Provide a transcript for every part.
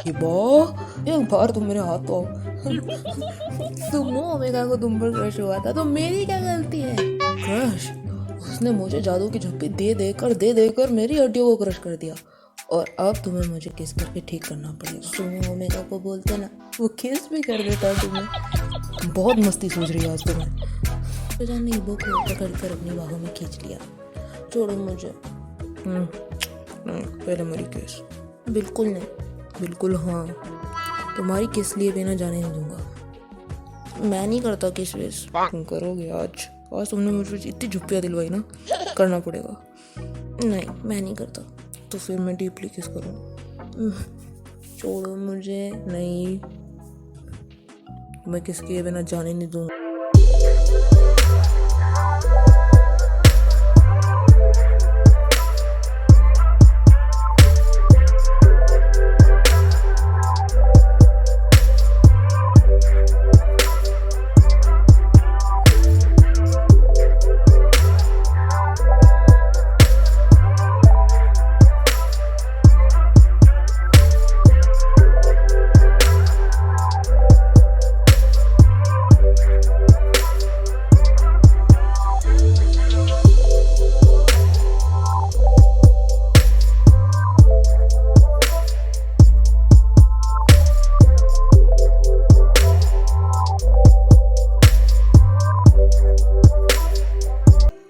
ये बा एक बार तुम मेरे हाथ तो तुमो ओमेगा को तुम पर क्रश हुआ था तो मेरी क्या गलती है? क्रश? उसने मुझे जादू की झप्पी दे देकर मेरी हड्डियों को क्रश कर दिया और अब तुम्हें मुझे किस करके ठीक करना पड़ेगा। सुनो ओमेगा को बोलते ना, वो किस भी कर देता तुम्हें। बहुत मस्ती सूझ रही है आज तुम्हें। शोजान ने ईबो को पकड़ कर अपनी बाहों में खींच लिया। छोड़ो मुझे। नहीं, पहले मेरी किस। बिल्कुल नहीं। बिल्कुल हाँ, तुम्हारी किस लिए बिना जाने नहीं दूंगा। मैं नहीं करता किस वेस। तुम करोगे आज तुमने मुझे इतनी झुप्पियाँ दिलवाई ना, करना पड़ेगा। नहीं मैं नहीं करता। तो फिर मैं डीपली किस करूँ? छोड़ो मुझे। नहीं, मैं किस किए बिना जाने नहीं दूंगा।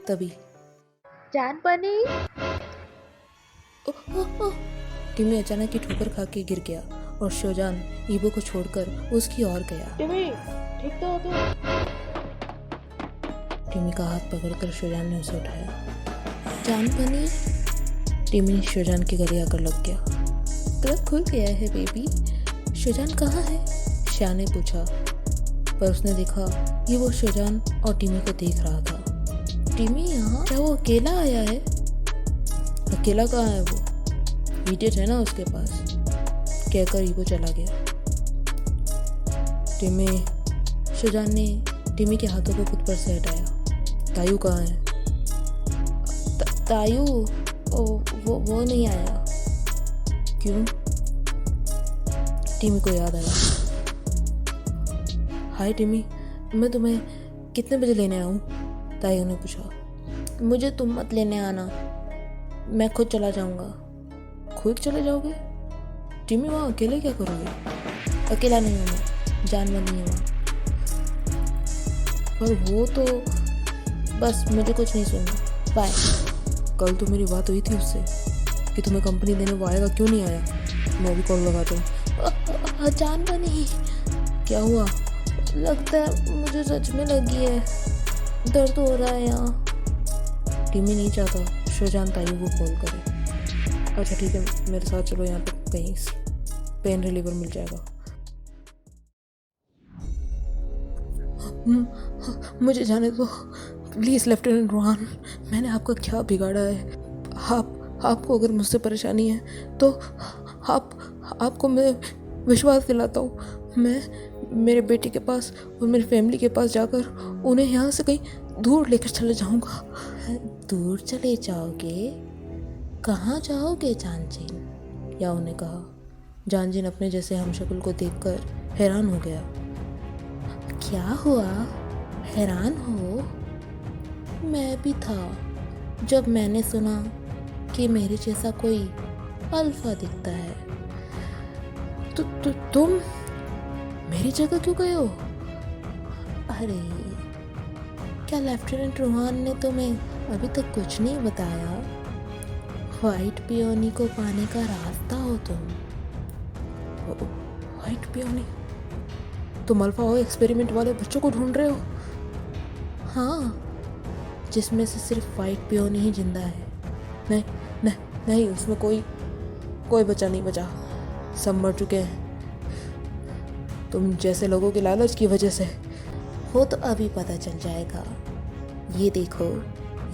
तभी जान बनी। टिमी अचानक ही ठोकर खा के गिर गया और शोजान ईबो को छोड़कर उसकी ओर गया। टिमी ठीक तो हो तुम? टिमी का हाथ पकड़कर शोजान ने उसे उठाया। जान बनी। टिमी ने शोजान के गले आकर लग गया। गला खुल गया है बेबी। शोजान कहाँ है? श्या ने पूछा, पर उसने देखा ये वो शोजान और टिमी को देख रहा था। टिमी यहाँ? क्या वो अकेला आया है? अकेला कहाँ है वो? वीडियो है ना उसके पास, कहकर ईबो चला गया। टिमी। शोजान ने टिमी के हाथों को खुद पर से हटाया। तायू कहाँ है? तायू वो नहीं आया। क्यों? टिमी को याद आया। हाय टिमी, मैं तुम्हें कितने बजे लेने आऊँ? तायू ने पूछा। मुझे तुम मत लेने आना, मैं खुद चला जाऊंगा। खुद चले जाओगे? टिमी वहाँ अकेले क्या करोगे? अकेला नहीं हूँ मैं, जानवर नहीं हूँ। पर वो तो बस मुझे कुछ नहीं सुनना। बाय। कल तो मेरी बात हुई थी उससे कि तुम्हें कंपनी देने वो आएगा, क्यों नहीं आया? मैं भी कॉल लगाता हूँ। जानवर नहीं। क्या हुआ? लगता है मुझे सच में लगी है, दर्द हो रहा है यहाँ। टिमी नहीं चाहता शोजान तायू को कॉल करे। अच्छा ठीक है, मेरे साथ चलो, यहाँ पे कहीं पेन रिलीवर मिल जाएगा। मुझे जाने दो प्लीज़ लेफ्टिनेंट रोहान, मैंने आपका क्या बिगाड़ा है? आपको अगर मुझसे परेशानी है तो आपको मैं विश्वास दिलाता हूँ, मैं मेरे बेटे के पास और मेरी फैमिली के पास जाकर उन्हें यहाँ से कहीं दूर लेकर चले जाऊँगा। दूर चले जाओगे? कहाँ जाओगे जानजिन? याओ ने कहा। जानजिन अपने जैसे हमशक्ल को देखकर हैरान हो गया। क्या हुआ? हैरान हो? मैं भी था जब मैंने सुना कि मेरे जैसा कोई अल्फा दिखता है। तुम मेरी जगह क्यों गए हो? अरे क्या लेफ्टिनेंट रोहान ने तुम्हें अभी तक कुछ नहीं बताया? व्हाइट पियोनी को पाने का रास्ता हो तुम। White peony? तुम अल्फा ओ एक्सपेरिमेंट वाले बच्चों को ढूंढ रहे हो? हाँ, जिसमें से सिर्फ व्हाइट पियोनी ही जिंदा है। नहीं, उसमें कोई बचा नहीं बचा, सब मर चुके हैं। तुम जैसे लोगों के लालच की वजह से। हो तो अभी पता चल जाएगा। ये देखो,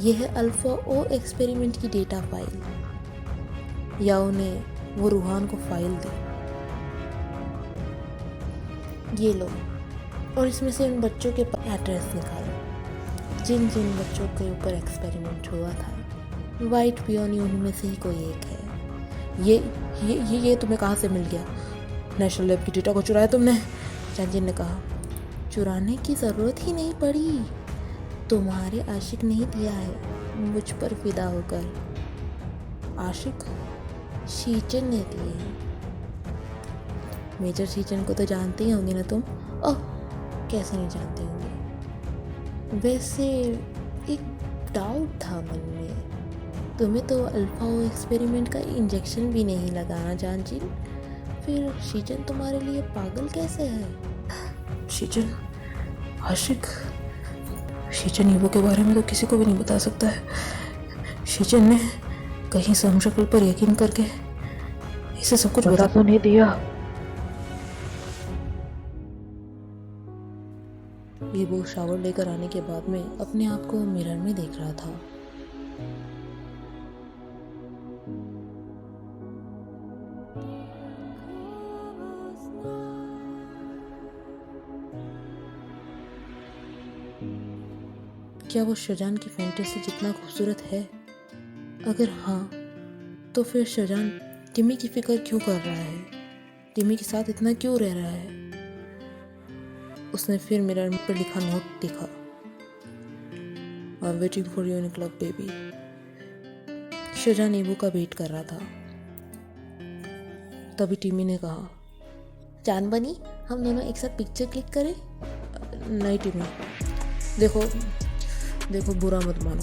ये है अल्फा ओ एक्सपेरिमेंट की डेटा फाइल। याओ ने वो रूहान को फाइल दी। ये लो, और इसमें से उन बच्चों के एड्रेस निकालो जिन जिन बच्चों के ऊपर एक्सपेरिमेंट हुआ था। वाइट पियोनी उनमें से ही कोई एक है। ये तुम्हें कहाँ से मिल गया? नेशनल लैब की डेटा को चुराया तुमने। चांजिन ने कहा। चुराने की ज़रूरत ही नहीं पड़ी, तुम्हारे आशिक ने ही दिया है, मुझ पर फिदा होकर। आशिक? शीचन ने दिए हैं। मेजर शीचन को तो जानते ही होंगे ना तुम। ओह, कैसे नहीं जानते होंगे। वैसे एक डाउट था मन में, तुम्हें तो अल्फा ओ एक्सपेरिमेंट का इंजेक्शन भी नहीं लगाना चांजिन, फिर शीचन तुम्हारे लिए पागल कैसे है? शीचन आशिक? शीचन ईवो के बारे में तो किसी को भी नहीं बता सकता है। शीचन ने कहीं समशक्ल पर यकीन करके इसे सब कुछ बता तो नहीं दिया। ईवो शावर लेकर आने के बाद में अपने आप को मिरर में देख रहा था। क्या वो शजान की फैंटेसी जितना खूबसूरत है? अगर हाँ, तो फिर शजान टिमी की फिक्र क्यों कर रहा है? टिमी के साथ इतना क्यों रह रहा है? उसने फिर मिरर पर लिखा नोट देखा। I am waiting for you in club baby. Shajan Evo का वेट कर रहा था। तभी टिमी ने कहा, जान बनी, हम दोनों एक साथ पिक्चर क्लिक करें? नहीं टिमी, देखो बुरा मत मानो,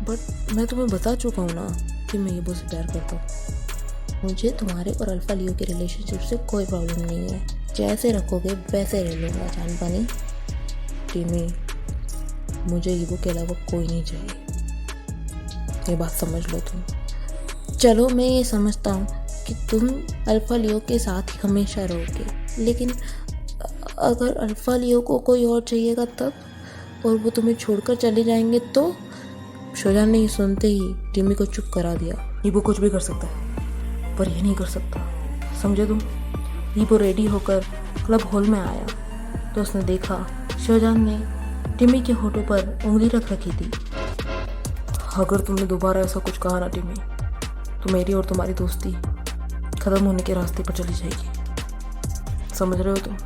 बट मैं तुम्हें बता चुका हूँ ना कि मैं ईवो से प्यार करता हूँ। मुझे तुम्हारे और अल्फा लियो के रिलेशनशिप से कोई प्रॉब्लम नहीं है, जैसे रखोगे वैसे रह लूँगा जान पानी। टिमी, मुझे ईवो के अलावा कोई नहीं चाहिए, ये बात समझ लो तुम। चलो मैं ये समझता हूँ कि तुम अल्फा लियो के साथ ही हमेशा रहोगे, लेकिन अगर अल्फा लियो को कोई और चाहिएगा तब, और वो तुम्हें छोड़कर चले जाएंगे तो? शजान ने ये सुनते ही टिमी को चुप करा दिया। ईवो कुछ भी कर सकता है, पर ये नहीं कर सकता, समझे तुम? ईवो रेडी होकर क्लब हॉल में आया तो उसने देखा शजान ने टिमी के होठों पर उंगली रख रखी थी। अगर तुमने दोबारा ऐसा कुछ कहा ना टिमी, तो मेरी और तुम्हारी दोस्ती खत्म होने के रास्ते पर चली जाएगी, समझ रहे हो तुम?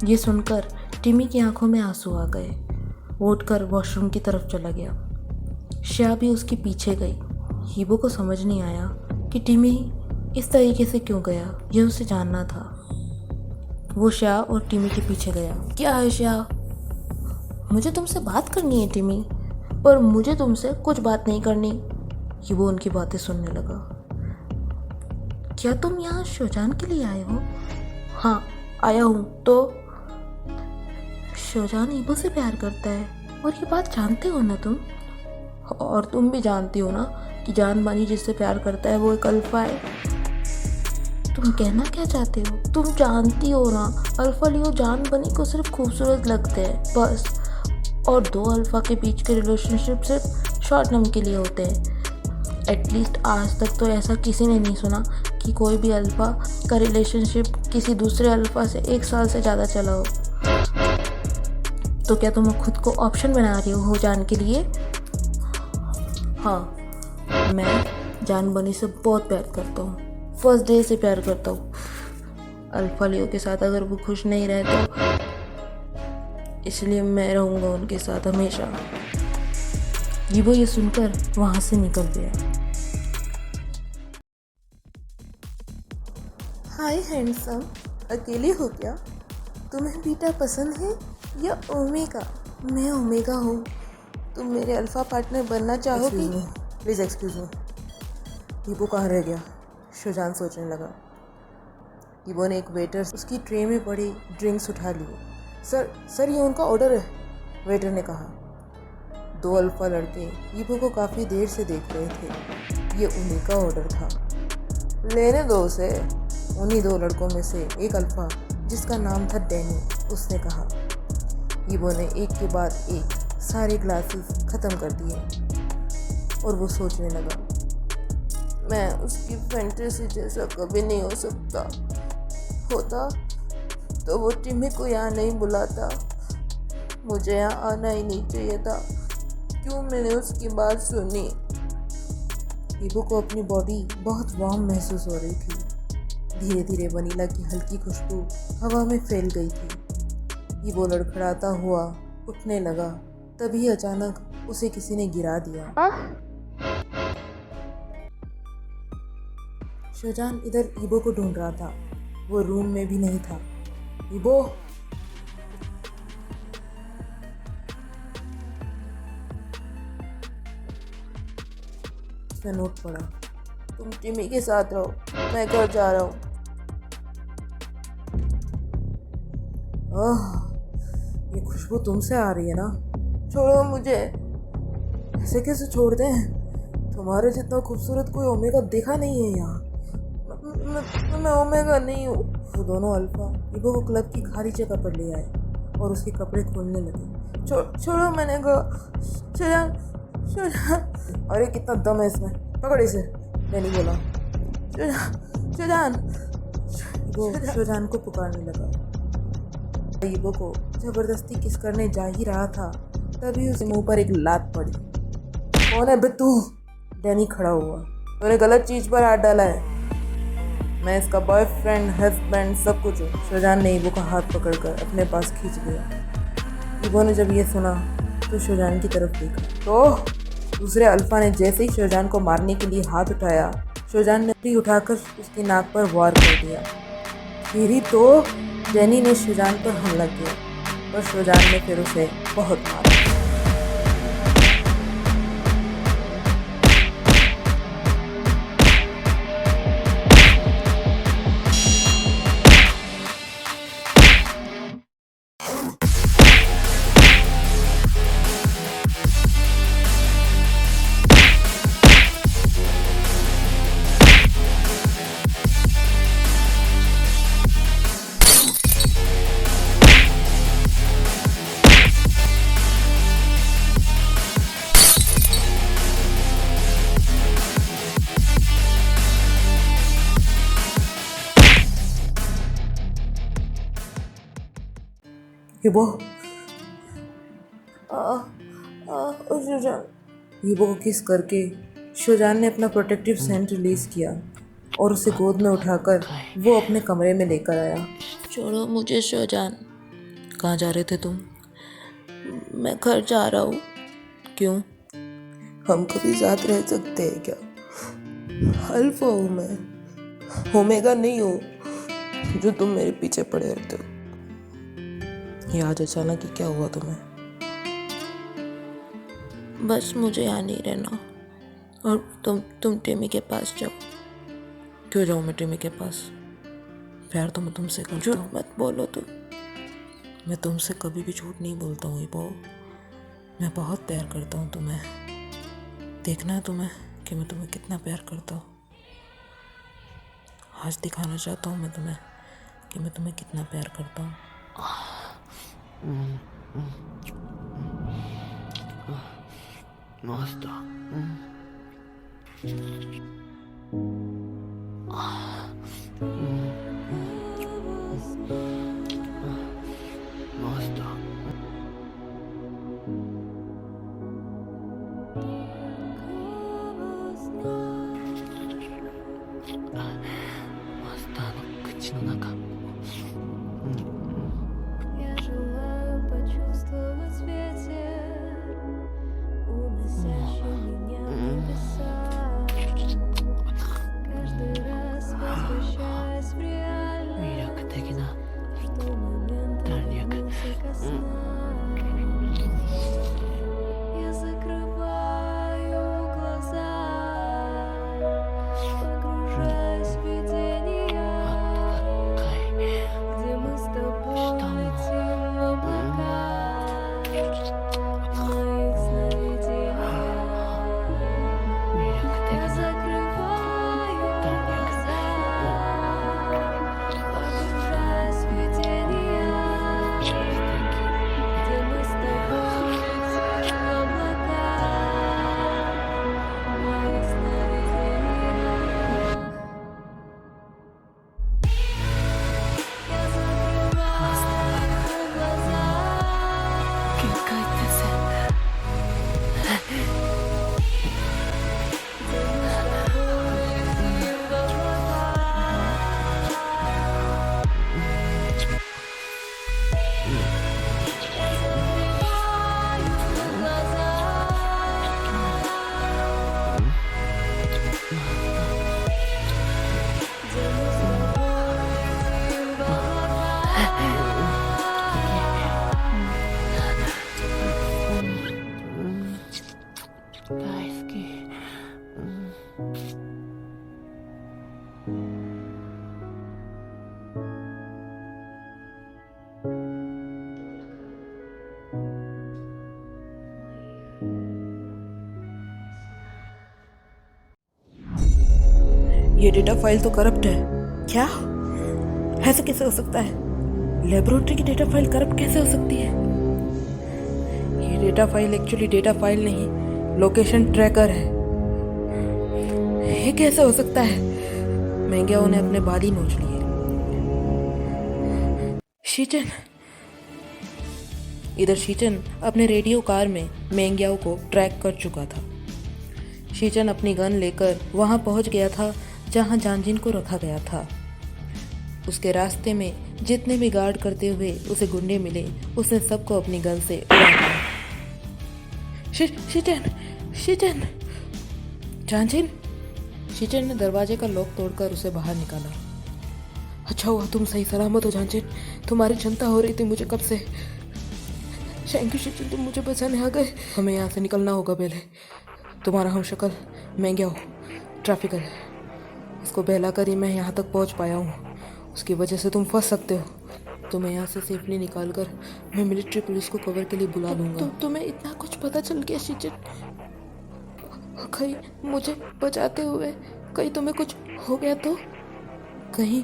ये सुनकर टिमी की आंखों में आंसू आ गए। वो उठकर वॉशरूम की तरफ चला गया। श्या भी उसके पीछे गई। ईवो को समझ नहीं आया कि टिमी इस तरीके से क्यों गया, यह उसे जानना था। वो श्या और टिमी के पीछे गया। क्या है श्या? मुझे तुमसे बात करनी है टिमी, पर मुझे तुमसे कुछ बात नहीं करनी। ईवो उनकी बातें सुनने लगा। क्या तुम यहाँ शोजान के लिए आए हो? हाँ आया हूँ। तो शोजान ईवो से प्यार करता है और ये बात जानते हो ना तुम? और तुम भी जानती हो ना कि जान बानी जिससे प्यार करता है वो एक अल्फा है। तुम कहना क्या चाहते हो? तुम जानती हो ना, अल्फा लियो जान बनी को सिर्फ खूबसूरत लगते हैं बस, और दो अल्फा के बीच के रिलेशनशिप सिर्फ शॉर्ट टर्म के लिए होते हैं। एटलीस्ट आज तक तो ऐसा किसी ने नहीं सुना कि कोई भी अल्फा का रिलेशनशिप किसी दूसरे अल्फा से 1 साल से ज़्यादा चला हो। तो क्या तुम खुद को ऑप्शन बना रही हो जान के लिए? हाँ, मैं जान बनी से बहुत प्यार करता हूँ, फर्स्ट डे से प्यार करता हूँ। अल्फा लियो के साथ अगर वो खुश नहीं रहे तो इसलिए मैं रहूँगा उनके साथ हमेशा। ईवो ये सुनकर वहाँ से निकल गया। हाय हैंडसम, अकेले हो क्या? तुम्हें बीटा पसंद है या ओमेगा? मैं ओमेगा हूँ। तुम मेरे अल्फा पार्टनर बनना चाहोगी? Please excuse me. ईवो कहाँ रह गया? शोजान सोचने लगा। ईवो ने एक वेटर उसकी ट्रे में पड़ी ड्रिंक्स उठा ली। सर ये उनका ऑर्डर है, वेटर ने कहा। 2 अल्फा लड़के ईवो को काफ़ी देर से देख रहे थे। ये उन्हीं का ऑर्डर था। लेने दो उसे। उन्हीं 2 लड़कों में से एक अल्फा जिसका नाम था डैनी, उसने कहा। ईवो ने एक के बाद एक सारे ग्लासेस ख़त्म कर दिए और वो सोचने लगा, मैं उसकी फैंटेसी जैसा कभी नहीं हो सकता। होता तो वो टिमी को यहाँ नहीं बुलाता। मुझे यहाँ आना ही नहीं चाहिए था। क्यों मैंने उसकी बात सुनी? ईवो को अपनी बॉडी बहुत वार्म महसूस हो रही थी। धीरे धीरे वनीला की हल्की खुशबू हवा में फैल गई थी। ईबो लड़खड़ाता हुआ उठने लगा, तभी अचानक उसे किसी ने गिरा दिया। शहजान इधर ईबो को ढूंढ रहा था, वो रूम में भी नहीं था। ईबो, उसने नोट पढ़ा, तुम टिमी के साथ रहो, मैं घर जा रहा हूँ। ये खुशबू तुमसे आ रही है ना? छोड़ो मुझे। ऐसे कैसे छोड़ दें? तुम्हारे जितना खूबसूरत कोई ओमेगा देखा नहीं है यहाँ। मैं ओमेगा नहीं हूँ। वो दोनों अल्फा ईबो को क्लब की खाली जगह पर ले आए और उसके कपड़े खोलने लगे। छोड़ो, मैंने कहा। शहजान, अरे कितना दम है इसमें, पकड़ इसे, मैंने बोला। शहजान, वो शहजान को पुकारने लगा। ईबो को जबरदस्ती किस करने जा ही रहा था, तभी उसके मुंह पर एक लात पड़ी। कौन है बे तू? डैनी खड़ा हुआ। तूने गलत चीज पर हाथ डाला है। मैं इसका बॉयफ्रेंड, हस्बैंड, सब कुछ हूँ। शहजान ने ईबो का हाथ पकड़कर अपने पास खींच लिया। ईबो ने जब ये सुना तो शहजान की तरफ देखा, तो दूसरे अल्फा ने जैसे ही शहजान को मारने के लिए हाथ उठाया, शहजान ने भी उठाकर उसकी नाक पर वार कर दिया। फिर ही तो डैनी ने शहजान पर हमला किया और शहजान ने फिर उसे बहुत मारा। ईबो, शहजान। ईबो को किस करके शहजान ने अपना प्रोटेक्टिव सेंट रिलीज किया और उसे गोद में उठाकर वो अपने कमरे में लेकर आया। छोड़ो मुझे शहजान। कहाँ जा रहे थे तुम? मैं घर जा रहा हूँ। क्यों? हम कभी साथ रह सकते हैं क्या? अल्फा हूँ मैं, ओमेगा नहीं हूँ जो तुम मेरे पीछे पड़े रहते हो। ये आज अचानक ही क्या हुआ तुम्हें? बस मुझे यहाँ नहीं रहना और तुम टिमी के पास जाओ। क्यों जाऊँ मैं टिमी के पास? प्यार तो मैं तुमसे करता हूँ। झूठ मत बोलो तुम। मैं तुमसे कभी भी झूठ नहीं बोलता हूँ ईबो। मैं बहुत प्यार करता हूँ तुम्हें। देखना है तुम्हें कि मैं तुम्हें कितना प्यार करता हूँ। आज दिखाना चाहता हूँ मैं तुम्हें कि मैं तुम्हें कितना प्यार करता हूँ। मस्त मस्त口の中 Я желаю почувствовать ветер, уносящий меня в небеса. Каждый раз возвращаясь в 魅 реальность, 力的な что момент вернулся ко сна. Я закрываю глаза, погружаясь в видение. ये डेटा फाइल तो करप्ट है। क्या? ऐसा कैसे हो सकता है? लेबोरेटरी की डेटा फाइल करप्ट कैसे हो सकती है? ये data file actually data file नहीं, लोकेशन ट्रैकर है। ये कैसे हो सकता है? मेंग्याओ ने अपने बाल ही नोच लिए। शीचन, इधर शीचन अपने रेडियो कार में मेंग्याओ को ट्रैक कर चुका था। शीचन अपनी गन लेकर वहां पहुंच गया था जहां जानजिन को रखा गया था। उसके रास्ते में जितने भी गार्ड करते हुए उसे गुंडे मिले, उसने सबको अपनी गन से उड़ा दिया। शीचन, शीचन, जानजिन। शीचन ने दरवाजे का लॉक तोड़कर उसे बाहर निकाला। अच्छा हुआ तुम सही सलामत हो जानजिन, तुम्हारी चिंता हो रही थी मुझे कब से। थैंक यू शीचन, तुम मुझे बचाने आ गए। हमें यहाँ से निकलना होगा पहले। तुम्हारा हमशक्ल मेंग्याओ ट्रैफिकर है, उसको बहलाकर ही मैं यहाँ तक पहुँच पाया हूँ। उसकी वजह से तुम फंस सकते हो। तुम्हें यहाँ से सेफली निकालकर मैं मिलिट्री पुलिस को कवर के लिए बुला लूँगा। तुम्हें इतना कुछ पता चल गया शीचन? कहीं मुझे बचाते हुए कहीं तुम्हें कुछ हो गया तो? कहीं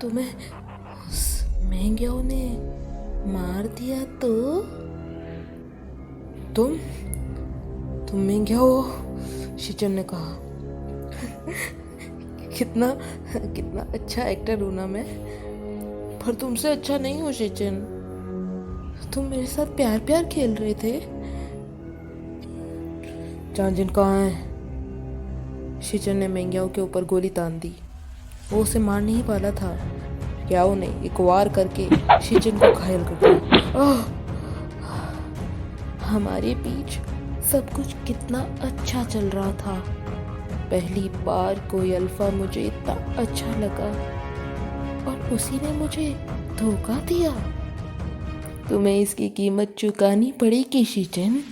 तुम्हें उस मेंग्याओ ने मार दिया तो? तुम मेंग्याओ हो? शीचन ने कहा। कितना अच्छा एक्टर हूं ना मैं, पर तुमसे अच्छा नहीं हूँ शीचन। तुम मेरे साथ प्यार खेल रहे थे। जानजिन कहाँ है? शीचन ने मेंग्याओ के ऊपर गोली तान दी। वो उसे मारने ही वाला था। ग्याओ ने एक वार करके शीचन को घायल कर दिया। हमारे बीच सब कुछ कितना अच्छा चल रहा था। पहली बार कोई अल्फा मुझे इतना अच्छा लगा और उसी ने मुझे धोखा दिया। तुम्हें इसकी कीमत चुकानी पड़ेगी शीचन।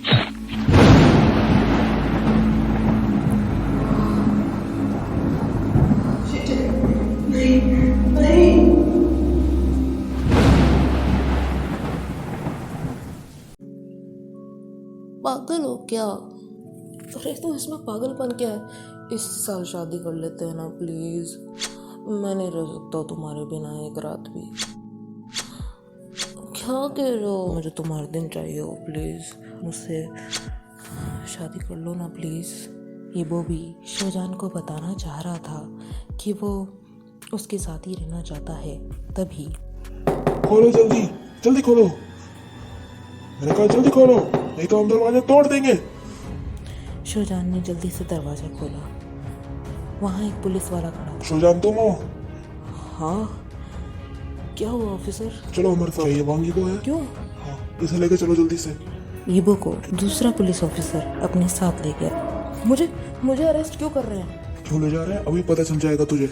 पागल हो क्या? अरे तो इसमें पागलपन क्या है? इस साल शादी कर लेते हैं ना प्लीज। मैं नहीं रह सकता तुम्हारे बिना एक रात भी। क्या कह रहे हो? मुझे तुम्हारे दिन चाहिए हो प्लीज। मुझसे शादी कर लो ना प्लीज। ये वो भी शोजान को बताना चाह रहा था कि वो उसके साथ ही रहना चाहता है। तभी खोलो जल्दी खोलो। मैंने कहा जल्दी खोलो, नहीं तो हम दरवाजा तोड़ देंगे। शोजान ने जल्दी से दरवाजा खोला। वहाँ एक पुलिस वाला खड़ा था। शोजान तुम हो? हाँ, क्या हुआ ऑफिसर? चलो हमारे साथ। ये वांगी को है। क्यों? हाँ, इसे लेके चलो जल्दी से। ईबो को दूसरा पुलिस ऑफिसर अपने साथ ले गया। मुझे अरेस्ट क्यों कर रहे हैं? क्यों ले जा रहे हैं? अभी पता चल जाएगा तुझे।